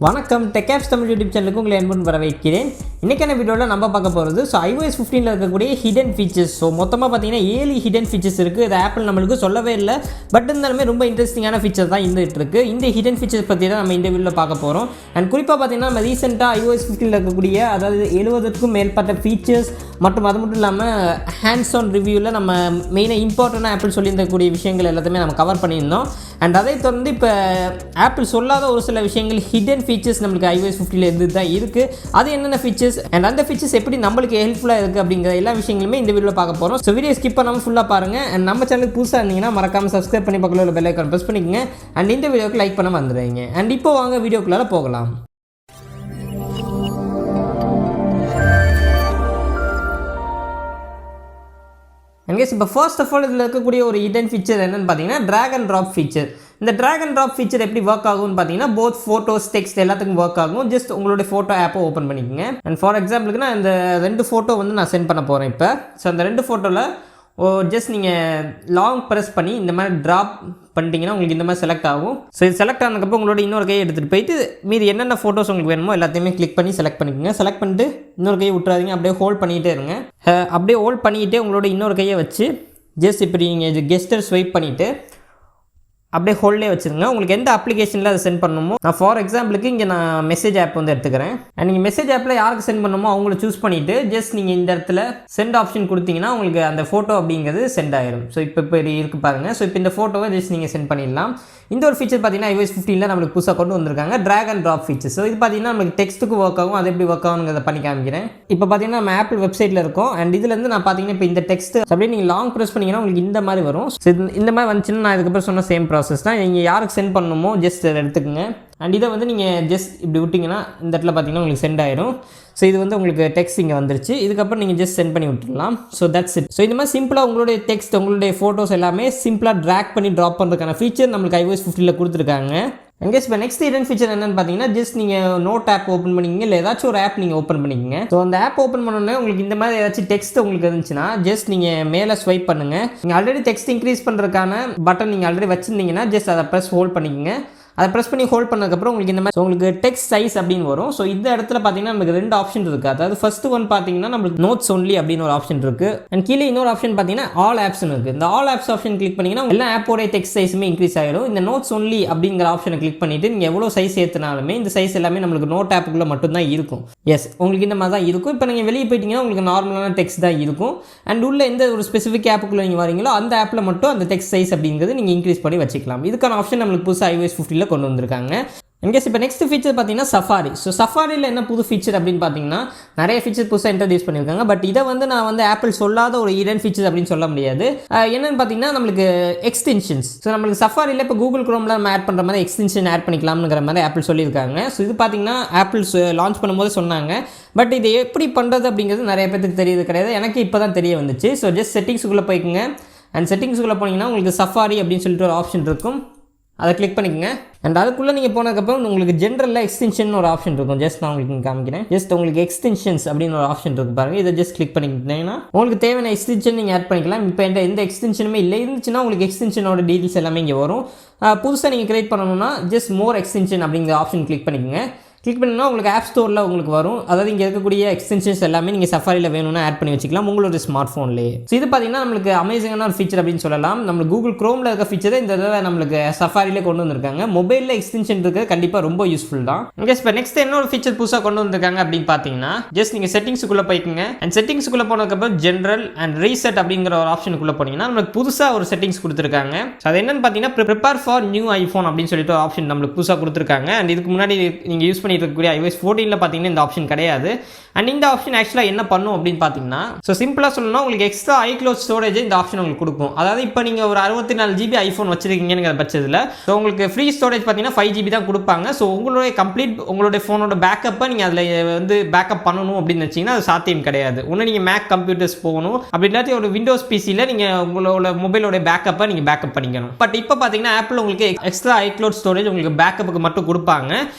வணக்கம் TechApps Tamil YouTube சேனலுக்கு உங்களை அன்புடன் வரவேற்கிறேன். இன்றைக்கான வீடியோவில் நம்ம பார்க்க போகிறது iOS 15 இருக்கக்கூடிய ஹிடன் ஃபீச்சர்ஸ். மொத்தமாக பார்த்தீங்கன்னா 7 ஹிடன் ஃபீச்சர்ஸ் இருக்குது. இது ஆப்பிள் நம்மளுக்கு சொல்லவே இல்லை, பட் இருந்தாலுமே ரொம்ப இன்ட்ரெஸ்டிங்கான ஃபீச்சர் தான் இருந்துகிட்டு இருக்குது. இந்த ஹிடன் ஃபீச்சர்ஸ் பற்றி தான் நம்ம இந்த வீடியோவில் பார்க்க போகிறோம். அண்ட் குறிப்பாக பார்த்தீங்கன்னா நம்ம ரீசெண்டாக iOS 15 இருக்கக்கூடிய அதாவது 70க்கும் மேற்பட்ட ஃபீச்சர்ஸ் மற்றும் அது மட்டும் இல்லாமல் ஹேண்ட்ஸ் ஆன் ரிவ்யூவில் நம்ம மெயினாக இம்பார்ட்டண்டாக ஆப்பிள் சொல்லியிருக்கக்கூடிய விஷயங்கள் எல்லாத்தையுமே நம்ம கவர் பண்ணியிருந்தோம். அண்ட் அதை தொடர்ந்து இப்போ ஆப்பிள் சொல்லாத ஒரு சில விஷயங்கள் ஹிடன் ஃபீச்சர்ஸ் நம்மளுக்கு iOS 15 இருந்து தான் இருக்குது. அது என்னென்ன ஃபீச்சர்ஸ் அண்ட் அந்த ஃபீச்சர்ஸ் எப்படி நம்மளுக்கு ஹெல்ப்ஃபுல்லாக இருக்குது அப்படிங்கிற எல்லா விஷயங்களுமே இந்த வீடியோவில் பார்க்க போகிறோம். ஸோ வீடியோ ஸ்கிப் பண்ணாமல் ஃபுல்லாக பாருங்கள். அண்ட் நம்ம சேனலுக்கு புதுசாக இருந்தீங்கன்னா மறக்காமல் சப்ஸ்கிரைப் பண்ணி பக்கத்தில் உள்ள பெல் ஐக்கான் ப்ரெஸ் பண்ணிக்கங்க. அண்ட் இந்த வீடியோக்கு லைக் பண்ண வந்துடுங்க. அண்ட் இப்போ வாங்க வீடியோக்குள்ளார போகலாம். அங்கேஸ் இப்போ ஃபர்ஸ்ட் ஆஃப் ஆல் இதில் இருக்கக்கூடிய ஒரு ஹிடன் ஃபீச்சர் என்னென்னு பார்த்தீங்கன்னா ட்ராக் அண்ட் ட்ராப் ஃபீச்சர். இந்த ட்ராக் அண்ட் ட்ராப் ஃபீச்சர் எப்படி ஒர்க் ஆகும்னு பார்த்தீங்கன்னா போத் ஃபோட்டோஸ் டெக்ஸ்ட் எல்லாத்துக்கும் ஒர்க் ஆகும். ஜஸ்ட் உங்களுடைய ஃபோட்டோ ஆப்பை ஓப்பன் பண்ணிக்கோங்க. அண்ட் ஃபார் எக்ஸாம்பிளுக்கு நான் இந்த 2 ஃபோட்டோ வந்து நான் சென்ட் பண்ண போகிறேன் இப்போ. ஸோ அந்த 2 ஃபோட்டோவில் ஜஸ்ட் நீங்கள் லாங் ப்ரெஸ் பண்ணி இந்த மாதிரி ட்ராப் பண்ணிட்டீங்கன்னா உங்களுக்கு இந்த மாதிரி செலக்ட் ஆகும். ஸோ இது செலக்ட் ஆனதுக்கப்புறம் உங்களோட இன்னொரு கையை எடுத்துகிட்டு போயிட்டு மீதி என்னென்ன ஃபோட்டோஸ் உங்களுக்கு வேணுமோ எல்லாத்தையுமே கிளிக் பண்ணி செலக்ட் பண்ணிக்கோங்க. செலக்ட் பண்ணிட்டு இன்னொரு கையை விட்டுறாதீங்க, அப்படியே ஹோல்ட் பண்ணிகிட்டே இருங்க. அப்படியே ஹோல்ட் பண்ணிக்கிட்டே உங்களோட இன்னொரு கையை வச்சு ஜஸ்ட் இப்படி நீங்கள் இது கெஸ்டர் ஸ்வைப் பண்ணிவிட்டு அப்படியே ஹோல்டே வச்சுருங்க. உங்களுக்கு எந்த அப்ளிகேஷனில் அதை சென்ட் பண்ணணுமோ, நான் ஃபார் எக்ஸாம்பிளுக்கு இங்கே நான் மெசேஜ் ஆப் வந்து எடுத்துக்கிறேன். அண்ட் நீங்கள் மெசேஜ் ஆப்பில் யாருக்கு சென்ட் பண்ணணுமோ அவங்கள சூஸ் பண்ணிவிட்டு ஜஸ்ட் நீங்கள் இந்த இடத்துல சென்ட் ஆப்ஷன் கொடுத்தீங்கன்னா உங்களுக்கு அந்த ஃபோட்டோ அப்படிங்கிறது சென்ட் ஆகிடும். ஸோ இப்போ இருக்குது பாருங்கள். ஸோ இப்போ இந்த ஃபோட்டோவை ஜஸ்ட் நீங்கள் சென்ட் பண்ணிடலாம். இந்த ஒரு ஃபீச்சர் பார்த்தீங்கன்னா iOS 15 நம்மளுக்கு புதுசாக கொண்டு வந்திருக்காங்க, drag and drop feature. So இது பார்த்தீங்கன்னா நம்மளுக்கு டெக்ஸ்ட்டுக்கு ஒர்க் ஆகும். அது எப்படி ஒர்க் ஆகுங்கிறத பண்ணி காமிக்கிறேன். இப்போ பார்த்தீங்கன்னா நம்ம ஆப்பிள் வெப்சைட்டில் இருக்கும். அண்ட் இதுலேருந்து நான் பார்த்தீங்கன்னா இப்போ இந்த டெக்ஸ்ட் அப்படியே நீங்கள் லாங் ப்ரெஸ் பண்ணிங்கன்னா உங்களுக்கு இந்த மாதிரி வரும். ஸோ இந்த மாதிரி வந்துச்சுன்னா நான் இதுக்கப்புறம் சொன்ன சேம் ப்ராசஸ் தான். நீங்கள் யாருக்கு சென்ட் பண்ணணுமோ ஜஸ்ட் எடுத்துக்கோங்க. அண்ட் இதை வந்து நீங்கள் ஜஸ்ட் இப்படி விட்டிங்கன்னா இந்த இடத்துல பார்த்தீங்கன்னா உங்களுக்கு சென்ட் ஆயிடும். ஸோ இது வந்து உங்களுக்கு டெக்ஸ்ட் இங்கே வந்துருச்சு. இதுக்கப்புறம் நீங்கள் ஜஸ்ட் சென்ட் பண்ணி விட்டுடலாம். So that's it. ஸோ இந்த மாதிரி சிம்பிளாக உங்களுடைய டெக்ஸ்ட் உங்களுடைய ஃபோட்டோஸ் எல்லாமே சிம்பிளாக ட்ராக் பண்ணி ட்ராப் பண்ணுறதுக்கான ஃபீச்சர் நம்மளுக்கு iOS 15 கொடுத்துருக்காங்க. எங்கேஸ் இப்போ நெக்ஸ்ட் ஹிடன் ஃபீச்சர் என்னென்னு பார்த்தீங்கன்னா ஜஸ்ட் நீங்கள் நோட் ஆப் ஓப்பன் பண்ணிக்கிங்க, இல்லை ஏதாச்சும் ஒரு ஆப் நீங்கள் ஓப்பன் பண்ணிக்கங்க. ஸோ அந்த ஆப் ஓப்பன் பண்ணோன்னே உங்களுக்கு இந்த மாதிரி ஏதாச்சும் டெக்ஸ்ட் உங்களுக்கு இருந்துச்சுன்னா ஜஸ்ட் நீங்கள் மேலே ஸ்வைப் பண்ணுங்கள். நீங்கள் ஆல்ரெடி டெக்ஸ்ட் இன்க்ரீஸ் பண்ணுறதுக்கான பட்டன் நீங்கள் ஆல்ரெடி வச்சுருந்தீங்கன்னா ஜஸ்ட் அதை ப்ரெஸ் ஹோல்ட் பண்ணிக்கங்க. அதை ப்ரெஸ் பண்ணி ஹோல்ட் பண்ணதுக்கப்புறம் உங்களுக்கு இந்த மாதிரி உங்களுக்கு டெக்ஸ்ட் சைஸ் அப்படின்னு வரும். ஸோ இந்த இடத்துல பார்த்தீங்கன்னா நமக்கு 2 ஆப்ஷன் இருக்குது. அதாவது ஃபர்ஸ்ட் ஒன் பார்த்தீங்கன்னா நம்மளுக்கு நோட்ஸ் ஒன்லி அப்படின்னு ஒரு ஆப்ஷன் இருக்குது. அண்ட் கீழே இன்னொரு ஆப்ஷன் பார்த்தீங்கன்னா ஆல் ஆப்ஸ்னு இருக்குது. இந்த ஆல் ஆப்ஸ் ஆப்ஷன் கிளிக் பண்ணிங்கன்னா எல்லா ஆப்போடைய டெக்ஸ்ட் சைஸுமே இன்க்ரீஸ் ஆகிடும். இந்த நோட்ஸ் ஒன்லி அப்படிங்கிற ஆப்ஷனை கிளிக் பண்ணிவிட்டு நீங்கள் எவ்வளோ சைஸ் ஏற்றினாலுமே இந்த சைஸ் எல்லாமே நம்மளுக்கு நோட் ஆப்புக்குள்ளே மட்டும்தான் இருக்கும். எஸ், உங்களுக்கு இந்த மாதிரி தான் இருக்கும். இப்போ நீங்கள் வெளியே போயிட்டீங்கன்னா உங்களுக்கு நார்மலான டெக்ஸ்ட் தான் இருக்கும். அண்ட் உள்ள எந்த ஒரு ஸ்பெசிஃபிக் ஆப்புக்குள்ளே நீங்கள் வரீங்களோ அந்த ஆப்பில் மட்டும் அந்த டெக்ஸ்ட் சைஸ் அப்படிங்கிறது நீங்கள் இன்க்ரீஸ் பண்ணி வச்சுக்கலாம். இதுக்கான ஆப்ஷன் நம்மளுக்கு புதுசாக iOS 15 கொண்டு வந்திருக்காங்க. எங்கேஸ் இப்போ நெக்ஸ்ட் ஃபீச்சர் பார்த்தீங்கன்னா சஃபாரி. ஸோ சஃபாரியில் என்ன புது ஃபீச்சர் அப்படின்னு பார்த்தீங்கன்னா நிறைய ஃபீச்சர் புதுசாக இன்ட்ரடியூஸ் பண்ணியிருக்காங்க. பட் இதை வந்து நான் வந்து ஆப்பிள் சொல்லாத ஒரு ஹிடன் ஃபீச்சர் அப்படின்னு சொல்ல முடியாது. என்னென்னு பார்த்தீங்கன்னா நம்மளுக்கு எக்ஸ்டென்ஷன்ஸ். ஸோ நம்மளுக்கு சஃபாரியில் இப்போ கூகுள் குரோமில் நம்ம ஆட் பண்ணுற மாதிரி எக்ஸ்டென்ஷன் ஆட் பண்ணிக்கலாம்ங்கிற மாதிரி ஆப்பிள் சொல்லியிருக்காங்க. ஸோ இது பார்த்தீங்கன்னா ஆப்பிள் லான்ச் பண்ணும்போது சொன்னாங்க. பட் இது எப்படி பண்ணுறது அப்படிங்கிறது நிறைய பேருக்கு தெரியறது கிடையாது. எனக்கு இப்போ தான் தெரிய வந்துச்சு. ஸோ ஜஸ்ட் செட்டிங்ஸுக்குள்ளே போய்க்குங்க. அண்ட் செட்டிங்ஸுக்குள்ளே போனீங்கன்னா உங்களுக்கு சஃபாரி அப்படின்னு சொல்லிட்டு ஒரு ஆப்ஷன் இருக்கும். அதை கிளிக் பண்ணிக்கங்க. அண்ட் அதுக்குள்ளே நீங்கள் போனதுக்கப்புறம் உங்களுக்கு ஜென்ரலில் எக்ஸ்டென்ஷன் ஒரு ஆப்ஷன் இருக்கும். ஜஸ்ட் நான் உங்களுக்கு காமிக்கிறேன். ஜஸ்ட் உங்களுக்கு எக்ஸ்டென்ஷன்ஸ் அப்படின்னு ஒரு ஆப்ஷன் இருக்குது பாருங்கள். இதை ஜஸ்ட் கிளிக் பண்ணிக்கிட்டீங்கன்னா உங்களுக்கு தேவையான எக்ஸ்டென்ஷன் நீங்கள் ஆட் பண்ணிக்கலாம். இப்போ எந்த எக்ஸ்டென்ஷனுமே இல்லை இருந்துச்சுன்னா உங்களுக்கு எக்ஸ்டென்ஷனோட டீட்டெயில்ஸ் எல்லாமே இங்கே வரும். புதுசாக நீங்கள் கிரியேட் பண்ணணும்னா ஜஸ்ட் மோர் எக்ஸ்டென்ஷன் அப்படிங்கிற ஆப்ஷன் கிளிக் பண்ணிக்கோங்க. கிளிக் பண்ணிங்கன்னா உங்களுக்கு ஆப் ஸ்டோரில் உங்களுக்கு வரும். அதாவது இங்கே இருக்கக்கூடிய எக்ஸ்டென்ஷன்ஸ் எல்லாமே நீங்கள் சஃபாரியில் வேணும்னா ஆட் பண்ணி வச்சுக்கலாம் உங்களோட ஸ்மார்ட் ஃபோன்லேயே. ஸோ இது பார்த்தீங்கன்னா நம்மளுக்கு அமேசிங்கான ஒரு ஃபீச்சர் அப்படின்னு சொல்லலாம். நம்மளுக்கு கூகுள் குரோமில் இருக்க ஃபீச்சரை இந்த தடவை நம்மளுக்கு சஃபாரியிலே கொண்டு வந்திருக்காங்க. மொபைலில் எக்ஸ்டென்ஷன் இருக்கிறது கண்டிப்பாக ரொம்ப யூஸ்ஃபுல் தான். ஓகே, இப்போ நெக்ஸ்ட் என்ன ஒரு ஃபீச்சர் புதுசாக கொண்டு வந்திருக்காங்க அப்படின்னு பார்த்தீங்கன்னா ஜஸ்ட் நீங்கள் செட்டிங்ஸுக்குள்ளே போய்க்குங்க. அண்ட் செட்டிங்ஸுக்குள்ளே போனதுக்கப்புறம் ஜென்ரல் அண்ட் ரீசெட் அப்படிங்கிற ஒரு ஆப்ஷனுக்குள்ளே போனீங்கன்னா நம்மளுக்கு புதுசாக ஒரு செட்டிங்ஸ் கொடுத்துருக்காங்க. ஸோ அது என்னன்னு பார்த்தீங்கன்னா ப்ரிப்பேர் ஃபார் நியூ ஐஃபோன் அப்படின்னு சொல்லிட்டு ஒரு ஆப்ஷன் நம்மளுக்கு புதுசாக கொடுத்துருக்காங்க. அண்ட் இதுக்கு முன்னாடி நீங்கள் யூஸ் இருக்கக்கூடிய iOS 14 பார்த்தீங்கன்னா இந்த ஆப்ஷன் கிடையாது. அண்ட் இந்த ஆப்ஷன் ஆக்சுவலாக என்ன பண்ணும் அப்படின்னு பார்த்தீங்கன்னா ஸோ சிம்பிளாக சொல்லணும்னா உங்களுக்கு எக்ஸ்ட்ரா iCloud ஸ்டோரேஜ் இந்த ஆப்ஷன் உங்களுக்கு கொடுக்கும். அதாவது இப்போ நீங்கள் ஒரு 64 GB ஐஃபோன் வச்சிருக்கீங்கிற பட்சத்தில் ஸோ உங்களுக்கு ஃப்ரீ ஸ்டோரேஜ் பார்த்தீங்கன்னா 5 GB தான் கொடுப்பாங்க. ஸோ உங்களுடைய ஃபோனோட பேக்கப்பை நீங்கள் அதில் வந்து பேக்கப் பண்ணணும் அப்படின்னு நினச்சிங்கன்னா அது சாத்தியம் கிடையாது. ஒன்று நீங்கள் மேக் கம்ப்யூட்டர்ஸ் போகணும், அப்படி இல்லாட்டி ஒரு விண்டோஸ் பிசியில் நீங்கள் உங்களோட மொபைலோட பேக்கப்பை நீங்கள் பேக்கப் பண்ணிக்கணும். பட் இப்போ பார்த்தீங்கன்னா ஆப்பிள் உங்களுக்கு எக்ஸ்ட்ரா iCloud ஸ்டோரேஜ் உங்களுக்கு பேக்கப்புக்கு மட்டும் கொடுப்பாங்க.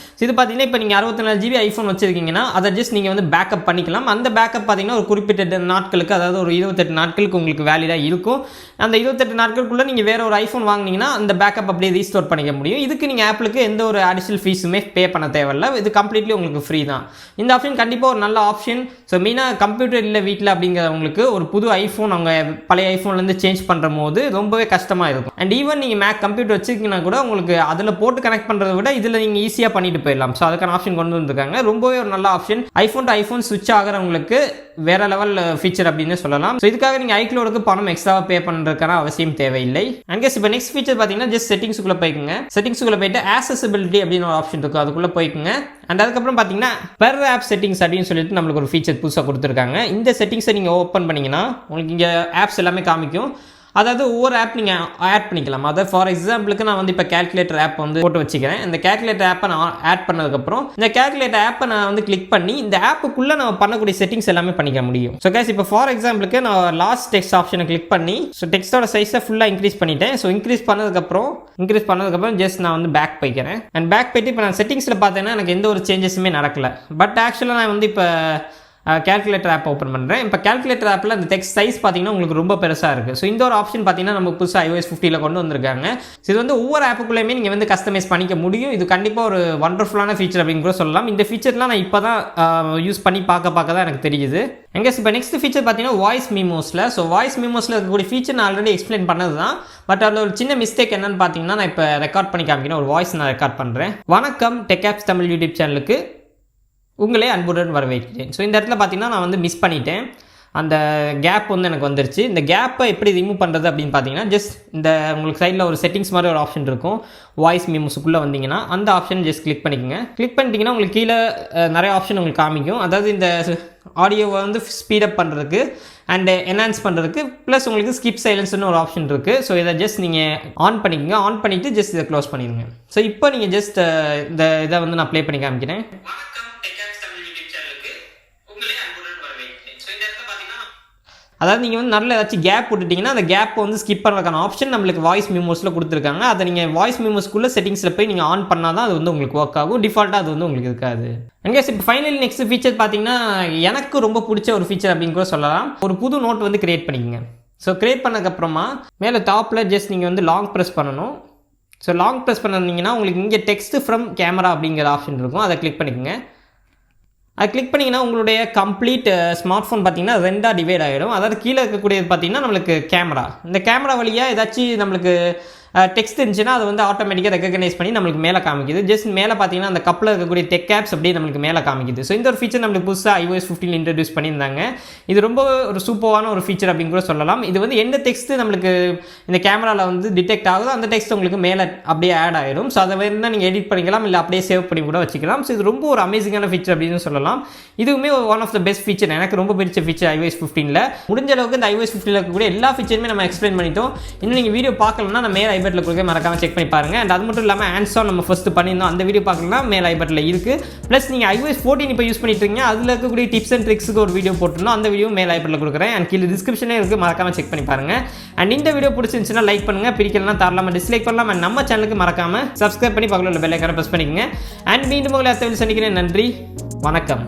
இது பார்த்தீங்கன்னா இப்போ நீங்கள் 64 GB ஐஃபோன் வச்சுருக்கீங்கன்னா அதை ஜஸ்ட் நீங்கள் வந்து பேக்கப் பண்ணிக்கலாம். அந்த பேக்கப் பார்த்தீங்கன்னா ஒரு குறிப்பிட்ட நாட்களுக்கு, அதாவது ஒரு 28 நாட்களுக்கு உங்களுக்கு வேலிடாக இருக்கும். அந்த 28 நாட்களுக்குள்ளே நீங்கள் வேறு ஒரு ஐஃபோன் வாங்கினீங்கன்னா அந்த பேக்கப் அப்படியே ரீஸ்டோர் பண்ணிக்க முடியும். இதுக்கு நீங்கள் ஆப்பிளுக்கு எந்த ஒரு அடிஷனல் ஃபீஸுமே பே பண்ண தேவையில்லை. இது கம்ப்ளீட்லி உங்களுக்கு ஃப்ரீ தான். இந்த ஆப்ஷன் கண்டிப்பாக ஒரு நல்ல ஆப்ஷன். ஸோ மெயினாக கம்ப்யூட்டர் இல்லை வீட்டில் அப்படிங்கிறவங்களுக்கு ஒரு புது ஐஃபோன் அவங்க பழைய ஐஃபோன்லேருந்து சேஞ்ச் பண்ணுற போது ரொம்பவே கஷ்டமாக இருக்கும். அண்ட் ஈவன் நீங்கள் மேக் கம்ப்யூட்டர் வச்சுருக்கீங்கன்னா கூட உங்களுக்கு அதில் போட்டு கனெக்ட் பண்ணுறதை விட இதில் நீங்கள் ஈஸியாக பண்ணிட்டு போயிடலாம். ஸோ அதுக்கான ஆப்ஷன் கொண்டு வந்திருக்காங்க. ரொம்பவே ஒரு நல்ல ஆப்ஷன். ஐஃபோன் டு ஐஃபோன் ஸ்விட்ச் ஆகிறவங்களுக்கு வேற லெவல் ஃபீச்சர் அப்படின்னு சொல்லலாம். ஸோ இதுக்காக நீங்கள் ஐக்ளவுடுக்கு பணம் எக்ஸ்ட்ராவாக பே பண்ணுறதுக்கான அவசியம் தேவையில்லை. அண்ட் கேஸ் இப்போ நெக்ஸ்ட் ஃபீச்சர் பார்த்தீங்கன்னா ஜஸ்ட் செட்டிங்ஸுக்குள்ளே போய்க்குங்க. செட்டிங்ஸுக்குள்ளே போயிட்டு ஆக்சசிபிலிட்டி அப்படின்னு ஒரு ஆப்ஷன் இருக்கும், அதுக்குள்ளே போய்க்குங்க. அண்ட் அதுக்கப்புறம் பார்த்தீங்கன்னா பெர் ஆப் செட்டிங்ஸ் அப்படின்னு சொல்லிட்டு நம்மளுக்கு ஒரு ஃபீச்சர் புதுசாக கொடுத்துருக்காங்க. இந்த செட்டிங்ஸை நீங்கள் ஓப்பன் பண்ணிங்கன்னா உங்களுக்கு இங்கே ஆப்ஸ் எல்லாமே காமிக்கும். அதாவது ஒவ்வொரு ஆப் நீங்கள் ஆட் பண்ணிக்கலாம். அதாவது ஃபார் எக்ஸாம்பிளுக்கு நான் வந்து இப்போ கேல்குலேட்டர் ஆப் வந்து போட்டு வச்சுக்கிறேன். இந்த கேல்குலேட்டர் ஆப்பை நான் ஆட் பண்ணதுக்கப்புறம் இந்த கேல்குலேட்டர் ஆப்பை நான் வந்து கிளிக் பண்ணி இந்த ஆப்புக்குள்ளே நான் பண்ணக்கூடிய செட்டிங்ஸ் எல்லாமே பண்ணிக்க முடியும். ஸோ கேஸ் இப்போ ஃபார் எக்ஸாம்பிளுக்கு நான் லாஸ்ட் டெக்ஸ்ட் ஆப்ஷனை கிளிக் பண்ணி ஸோ டெக்ஸ்ட்டோட சைஸை ஃபுல்லாக இன்க்ரீஸ் பண்ணிட்டேன். ஸோ இன்க்ரீஸ் பண்ணதுக்கப்புறம் ஜஸ்ட் நான் வந்து பேக் போய்க்கிறேன். அண்ட் பேக் போய்ட்டு இப்போ நான் செட்டிங்ஸில் பார்த்தேன்னா எனக்கு எந்த ஒரு சேஞ்சஸுமே நடக்கலை. பட் ஆக்சுவலாக நான் வந்து இப்போ கேல்குலேட்டர் ஆப் ஓப்பன் பண்ணுறேன். இப்போ கேல்குலேட்டர் ஆப்பில் அந்த டெக்ஸ்ட் சைஸ் பார்த்தீங்கன்னா உங்களுக்கு ரொம்ப பெருசாக இருக்குது. ஸோ இந்த ஒரு ஆப்ஷன் பார்த்தீங்கன்னா நம்ம புதுசாக iOS 50 கொண்டு வந்திருக்காங்க. ஸோ இது வந்து ஒவ்வொரு ஆப்புக்குள்ளேயுமே நீங்கள் வந்து கஸ்டமைஸ் பண்ணிக்க முடியும். இது கண்டிப்பாக ஒரு வண்டர்ஃபுல்லான ஃபீச்சர் அப்படின்னு கூட சொல்லலாம். இந்த ஃபீச்சர்லாம் நான் இப்போ தான் யூஸ் பண்ணி பார்க்க தான் எனக்கு தெரியுது. எங்கேஸ் இப்போ நெக்ஸ்ட் ஃபீச்சர் பார்த்தீங்கன்னா வாய்ஸ் மெமோஸில். ஸோ வாய்ஸ் மெமோஸில் இருக்கக்கூடிய ஃபீச்சர் நான் ஆல்ரெடி எக்ஸ்பிளைன் பண்ணது தான். பட் அதில் ஒரு சின்ன மிஸ்டேக் என்னன்னு பார்த்தீங்கன்னா நான் இப்போ ரெக்கார்ட் பண்ணி காமிக்கிறேன். ஒரு வாய்ஸ் நான் ரெக்கார்ட் பண்ணுறேன். வணக்கம் TechApps Tamil யூடியூப் சேனலுக்கு உங்களே அன்புடன் வரவேற்கிறேன். ஸோ இந்த இடத்துல பார்த்தீங்கன்னா நான் வந்து மிஸ் பண்ணிட்டேன். அந்த கேப் வந்து எனக்கு வந்துருச்சு. இந்த கேப்பை எப்படி ரிமூவ் பண்ணுறது அப்படின்னு பார்த்தீங்கன்னா ஜஸ்ட் இந்த உங்களுக்கு சைடில் ஒரு செட்டிங்ஸ் மாதிரி ஒரு ஆப்ஷன் இருக்கும். வாய்ஸ் மெமோஸுக்குள்ளே வந்தீங்கன்னா அந்த ஆப்ஷன் ஜஸ்ட் கிளிக் பண்ணிக்கோங்க. கிளிக் பண்ணிட்டீங்கன்னா உங்களுக்கு கீழே நிறைய ஆப்ஷன் உங்களுக்கு காமிக்கும். அதாவது இந்த ஆடியோவை வந்து ஸ்பீடப் பண்ணுறதுக்கு அண்ட் என்ஹான்ஸ் பண்ணுறதுக்கு ப்ளஸ் உங்களுக்கு ஸ்கிப் சைலன்ஸ்னு ஒரு ஆப்ஷன் இருக்குது. ஸோ இதை ஜஸ்ட் நீங்கள் ஆன் பண்ணிக்கோங்க. ஆன் பண்ணிவிட்டு ஜஸ்ட் இதை க்ளோஸ் பண்ணிடுங்க. ஸோ இப்போ நீங்கள் ஜஸ்ட் இந்த இதை வந்து நான் ப்ளே பண்ணி காமிக்கிறேன். அதாவது நீங்கள் வந்து நல்ல ஏதாச்சும் கேப் விட்டுட்டிங்கன்னா அந்த கேப்பை வந்து ஸ்கிப் பண்ணுறதுக்கான ஆப்ஷன் நம்மளுக்கு வாய்ஸ் மெமோஸில் கொடுத்துருக்காங்க. அதை நீங்கள் வாய்ஸ் மெமோஸ்க்குள்ளே செட்டிங்ஸில் போய் நீங்கள் ஆன் பண்ணால் தான் அது வந்து உங்களுக்கு ஒர்க் ஆகும். டிஃபால்ட்டாக அது வந்து உங்களுக்கு இருக்காது. அங்கேஸ் இப்போ ஃபைனலி நெக்ஸ்ட் ஃபீச்சர் பார்த்தீங்கன்னா எனக்கு ரொம்ப பிடிச்ச ஒரு ஃபீச்சர் அப்படின்னு கூட சொல்லலாம். ஒரு புது நோட் வந்து கிரியேட் பண்ணிக்கோங்க. ஸோ கிரியேட் பண்ணதுக்கப்புறமா மேலே டாப்பில் ஜஸ்ட் நீங்கள் வந்து லாங் ப்ரெஸ் பண்ணணும். ஸோ லாங் ப்ரெஸ் பண்ணிங்கன்னா உங்களுக்கு இங்கே டெக்ஸ்ட் ஃப்ரம் கேமரா அப்படிங்கிற ஆப்ஷன் இருக்கும். அதை கிளிக் பண்ணிக்கோங்க. அது கிளிக் பண்ணிங்கன்னா உங்களுடைய கம்ப்ளீட் ஸ்மார்ட் ஃபோன் பார்த்தீங்கன்னா ரெண்டாக டிவைட் ஆகிடும். அதாவது கீழே இருக்கக்கூடியது பார்த்தீங்கன்னா நம்மளுக்கு கேமரா. இந்த கேமரா வழியாக ஏதாச்சும் நம்மளுக்கு டெக்ஸ்ட் இருந்துச்சுன்னா அது வந்து ஆட்டோமேட்டிக்காக ரெகக்னைஸ் பண்ணி நம்மளுக்கு மேலே காமிக்குது. ஜஸ்ட் மேலே பார்த்தீங்கன்னா அந்த கப்பில் இருக்கக்கூடிய TechApps அப்படியே நம்மளுக்கு மேலே காமிக்குது. ஸோ இந்த ஒரு ஃபீச்சர் நம்மளுக்கு புதுசாக iOS 15 இன்ட்ரடியூஸ் பண்ணியிருந்தாங்க. இது ரொம்ப ஒரு சூப்பரான ஒரு ஃபீச்சர் அப்படின்னு கூட சொல்லலாம். இது வந்து எந்த டெக்ஸ்ட் நம்மளுக்கு இந்த கேமராவில் வந்து டிடெக்ட் ஆகுதோ அந்த டெக்ஸ்ட் உங்களுக்கு மேலே அப்படியே ஆட் ஆகிடும். ஸோ அதை வேணும்னா நீங்கள் எடிட் பண்ணிக்கலாம், இல்லை அப்படியே சேவ் பண்ணி கூட வச்சுக்கலாம். ஸோ இது ரொம்ப ஒரு அமேசிங்கான ஃபீச்சர் அப்படின்னு சொல்லலாம். இதுவுமே one of the best feature. எனக்கு ரொம்ப பிடிச்ச ஃபீச்சர் iOS 15. முடிஞ்ச அளவுக்கு இந்த iOS 15 இருக்கக்கூடிய எல்லா ஃபீச்சருமே நம்ம எக்ஸ்பிளைன் பண்ணிட்டோம். இன்னும் நீங்கள் வீடியோ பார்க்கலன்னா நான் மேலே ஐபட்டில் கொடுக்க மறக்காம செக் பண்ணி பாருங்க. அண்ட் அது மட்டும் இல்லாமல் ஹேண்ட்ஸ் ஆன் நம்ம ஃபர்ஸ்ட் பண்ணியிருந்தோம். அந்த வீடியோ பார்க்கலாம் மேலே ஐபட்டில் இருக்குது. ப்ளஸ் நீங்கள் iOS 14 இப்போ யூஸ் பண்ணிட்டு இருக்கீங்க, அதில் இருக்கக்கூடிய டிப்ஸ் அண்ட் ட்ரிக்ஸுக்கு ஒரு வீடியோ போட்டிருந்தோம். அந்த வீடியோ மேலே ஐபட்டில் கொடுக்குறேன். அண்ட் கீழே டிஸ்கிரிப்ஷனே இருக்குது, மறக்காம செக் பண்ணி பாருங்க. அண்ட் இந்த வீடியோ பிடிச்சிருந்துச்சுன்னா லைக் பண்ணுங்க, பிடிக்கலன்னா தாராளமாக டிஸ்லைக் பண்ணலாம். அண்ட் நம்ம சேனலுக்கு மறக்காம சப்ஸ்கிரைப் பண்ணி பக்கத்தில் உள்ள பெல் ஐகானை பிரஸ் பண்ணிக்கங்க. அண்ட் மீண்டும் உங்களை அடுத்த வீடியோவில் சந்திக்கிறேன். நன்றி, வணக்கம்.